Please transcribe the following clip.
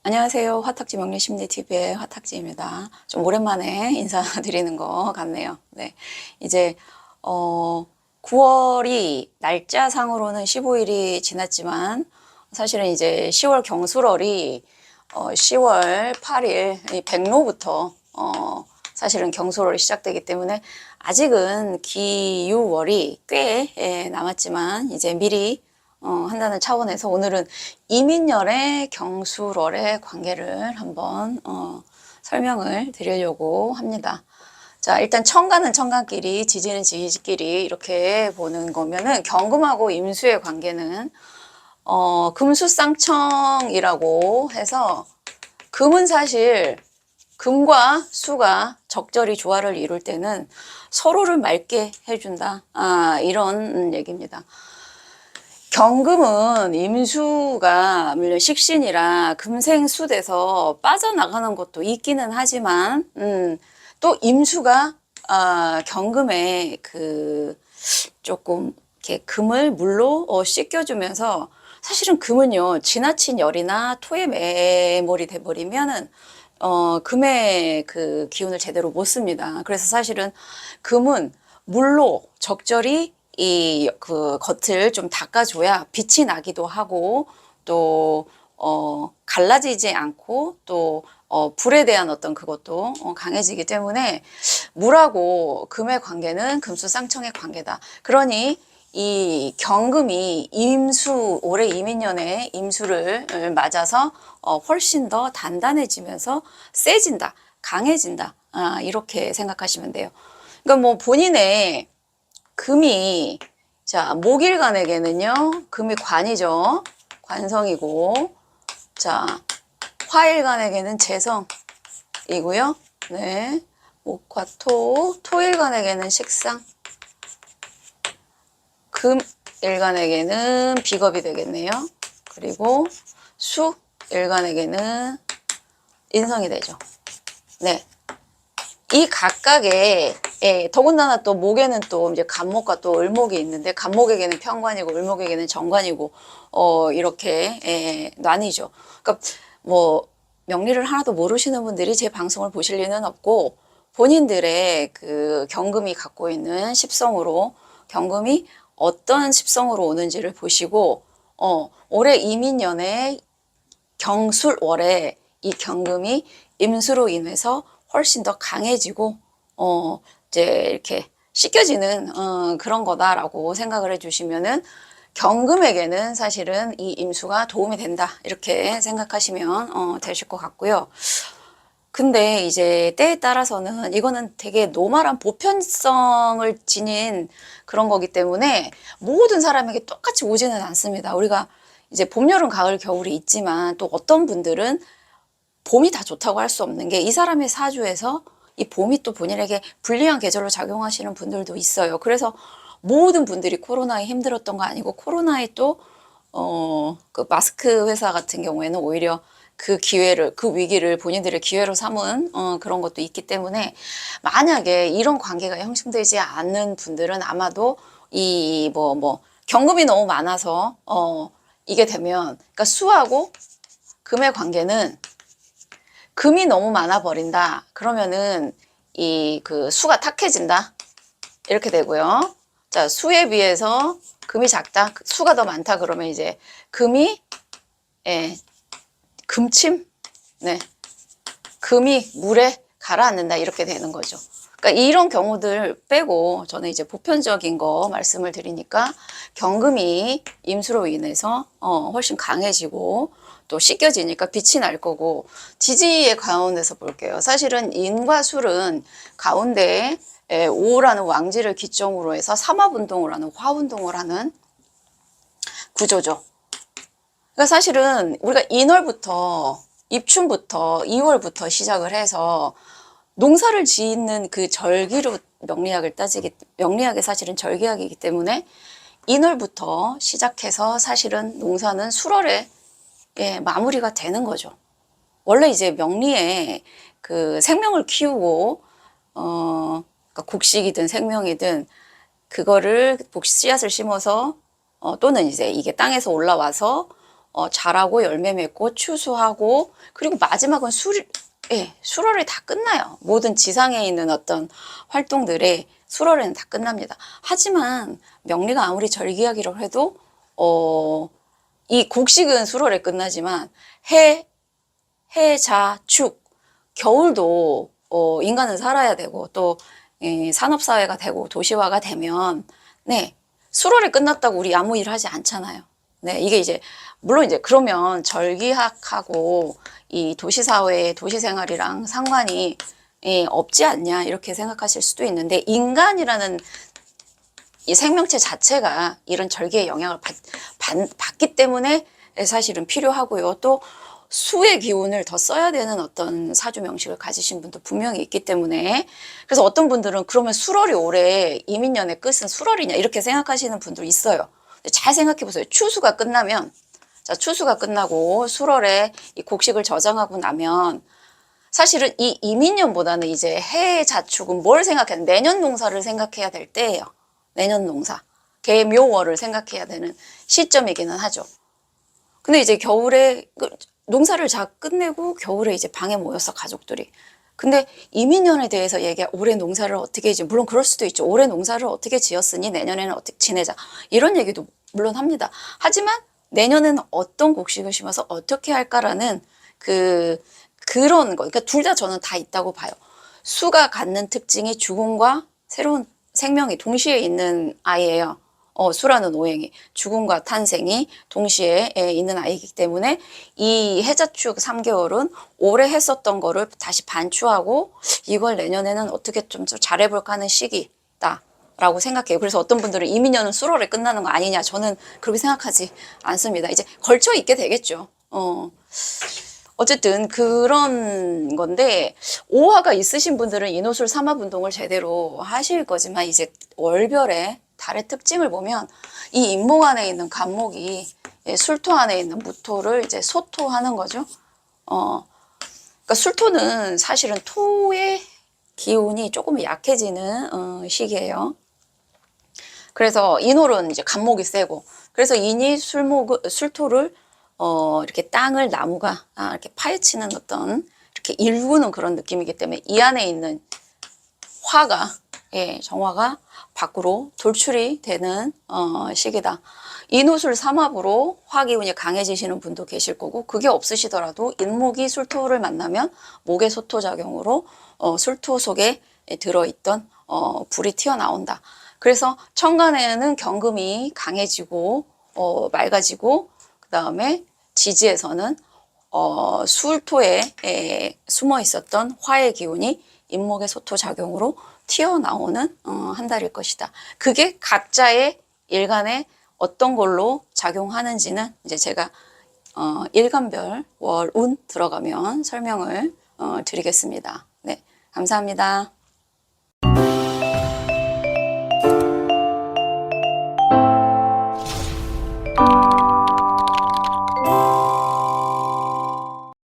안녕하세요. 화탁지 명리심리TV의 화탁지입니다. 좀 오랜만에 인사드리는 것 같네요. 네. 이제, 9월이 날짜상으로는 15일이 지났지만, 사실은 이제 10월 경술월이, 10월 8일, 이 백로부터, 사실은 경술월이 시작되기 때문에, 아직은 기유월이 꽤 남았지만, 이제 미리 한다는 차원에서 오늘은 이민년의 경술월의 관계를 한번 설명을 드리려고 합니다. 자, 일단 천간은 천간끼리, 지지는 지지끼리 이렇게 보는 거면은 경금하고 임수의 관계는 금수쌍청이라고 해서 금은 사실 금과 수가 적절히 조화를 이룰 때는 서로를 맑게 해준다. 이런 얘기입니다. 경금은 임수가 물론 식신이라 금생수돼서 빠져나가는 것도 있기는 하지만 또 임수가 경금에 그 조금 이렇게 금을 물로 씻겨주면서 사실은 금은요 지나친 열이나 토에 매몰이 돼버리면은 금의 그 기운을 제대로 못 씁니다. 그래서 사실은 금은 물로 적절히 이 그 겉을 좀 닦아줘야 빛이 나기도 하고 또 갈라지지 않고 또 불에 대한 어떤 그것도 강해지기 때문에 물하고 금의 관계는 금수쌍청의 관계다. 그러니 이 경금이 임수 올해 이민년에 임수를 맞아서 훨씬 더 단단해지면서 세진다, 강해진다. 이렇게 생각하시면 돼요. 그러니까 뭐 본인의 금이 자 목일간에게는요 금이 관이죠. 관성이고 자 화일간에게는 재성이고요. 네 목화 토일간에게는 식상 금일간에게는 비겁이 되겠네요. 그리고 수일간에게는 인성이 되죠. 네. 이 각각의 더군다나 또 목에는 또 이제 간목과 또 을목이 있는데 간목에게는 편관이고 을목에게는 정관이고 이렇게 나뉘죠. 그러니까 뭐 명리를 하나도 모르시는 분들이 제 방송을 보실 리는 없고 본인들의 그 경금이 갖고 있는 십성으로 경금이 어떤 십성으로 오는지를 보시고 올해 이민년에 경술월에 이 경금이 임수로 인해서 훨씬 더 강해지고 이제 이렇게 씻겨지는 그런 거다라고 생각을 해주시면은 경금에게는 사실은 이 임수가 도움이 된다 이렇게 생각하시면 되실 것 같고요. 근데 이제 때에 따라서는 이거는 되게 노멀한 보편성을 지닌 그런 거기 때문에 모든 사람에게 똑같이 오지는 않습니다. 우리가 이제 봄, 여름, 가을, 겨울이 있지만 또 어떤 분들은 봄이 다 좋다고 할 수 없는 게 이 사람의 사주에서 이 봄이 또 본인에게 불리한 계절로 작용하시는 분들도 있어요. 그래서 모든 분들이 코로나에 힘들었던 거 아니고 코로나에 또 그 마스크 회사 같은 경우에는 오히려 그 기회를 그 위기를 본인들의 기회로 삼은 그런 것도 있기 때문에 만약에 이런 관계가 형성되지 않는 분들은 아마도 이 뭐 경금이 너무 많아서 이게 되면 그러니까 수하고 금의 관계는 금이 너무 많아 버린다. 그러면은 이 그 수가 탁해진다. 이렇게 되고요. 자, 수에 비해서 금이 작다. 수가 더 많다. 그러면 이제 금이 금침, 네, 금이 물에 가라앉는다. 이렇게 되는 거죠. 그러니까 이런 경우들 빼고 저는 이제 보편적인 거 말씀을 드리니까 경금이 임수로 인해서 훨씬 강해지고 또 씻겨지니까 빛이 날 거고 지지의 가운데서 볼게요. 사실은 인과 술은 가운데에 5라는 왕지를 기점으로 해서 삼합운동을 하는 화운동을 하는 구조죠. 그러니까 사실은 우리가 인월부터 입춘부터 2월부터 시작을 해서 농사를 짓는 그 절기로 명리학이 사실은 절기학이기 때문에 인월부터 시작해서 사실은 농사는 술월에 마무리가 되는 거죠. 원래 이제 명리에 그 생명을 키우고 그러니까 곡식이든 생명이든 그거를 씨앗을 심어서 또는 이제 이게 땅에서 올라와서 자라고 열매 맺고 추수하고 그리고 마지막은 수월에 다 끝나요. 모든 지상에 있는 어떤 활동들의 수월에는 다 끝납니다. 하지만 명리가 아무리 절기하기로 해도 이 곡식은 수월에 끝나지만 해, 축, 겨울도 인간은 살아야 되고 또 산업사회가 되고 도시화가 되면 네, 수월에 끝났다고 우리 아무 일 하지 않잖아요. 네, 이게 이제 물론 이제 그러면 절기학하고 이 도시사회, 도시생활이랑 상관이 없지 않냐 이렇게 생각하실 수도 있는데 인간이라는 이 생명체 자체가 이런 절기의 영향을 받기 때문에 사실은 필요하고요. 또 수의 기운을 더 써야 되는 어떤 사주 명식을 가지신 분도 분명히 있기 때문에 그래서 어떤 분들은 그러면 수월이 올해 이민년의 끝은 수월이냐 이렇게 생각하시는 분도 있어요. 잘 생각해 보세요. 추수가 끝나면 자 추수가 끝나고 수월에 이 곡식을 저장하고 나면 사실은 이 이민년보다는 이제 해 자축은 뭘 생각해야 내년 농사를 생각해야 될 때예요. 내년 농사 개묘월을 생각해야 되는 시점이기는 하죠. 근데 이제 겨울에 농사를 다 끝내고 겨울에 이제 방에 모였어 가족들이. 근데 이민년에 대해서 올해 농사를 어떻게 물론 그럴 수도 있죠. 올해 농사를 어떻게 지었으니 내년에는 어떻게 지내자 이런 얘기도 물론 합니다. 하지만 내년에는 어떤 곡식을 심어서 어떻게 할까라는 그런 거 그러니까 둘 다 저는 다 있다고 봐요. 수가 갖는 특징이 죽음과 새로운 생명이 동시에 있는 아이예요. 수라는 오행이 죽음과 탄생이 동시에 있는 아이이기 때문에 이 해자축 3개월은 올해 했었던 거를 다시 반추하고 이걸 내년에는 어떻게 좀 잘해볼까 하는 시기다 라고 생각해요. 그래서 어떤 분들은 이민년은 수월에 끝나는 거 아니냐 저는 그렇게 생각하지 않습니다. 이제 걸쳐 있게 되겠죠. 어쨌든 그런 건데 오화가 있으신 분들은 인호술 삼합운동을 제대로 하실 거지만 이제 월별에 달의 특징을 보면 이 인목 안에 있는 간목이 술토 안에 있는 무토를 이제 소토하는 거죠. 그러니까 술토는 사실은 토의 기운이 조금 약해지는 시기예요. 그래서 인홀은 이제 간목이 세고 그래서 인이 술토를 이렇게 땅을 나무가 이렇게 파헤치는 어떤 이렇게 일구는 그런 느낌이기 때문에 이 안에 있는 화가 정화가 밖으로 돌출이 되는 시기다. 인후술 삼합으로 화기운이 강해지시는 분도 계실 거고 그게 없으시더라도 인목이 술토를 만나면 목의 소토작용으로 술토 속에 들어있던 불이 튀어나온다. 그래서 천간에는 경금이 강해지고 맑아지고 그 다음에 지지에서는 술토에 숨어 있었던 화의 기운이 인목의 소토 작용으로 튀어나오는 한 달일 것이다. 그게 각자의 일간에 어떤 걸로 작용하는지는 이제 제가 일간별 월운 들어가면 설명을 드리겠습니다. 네, 감사합니다.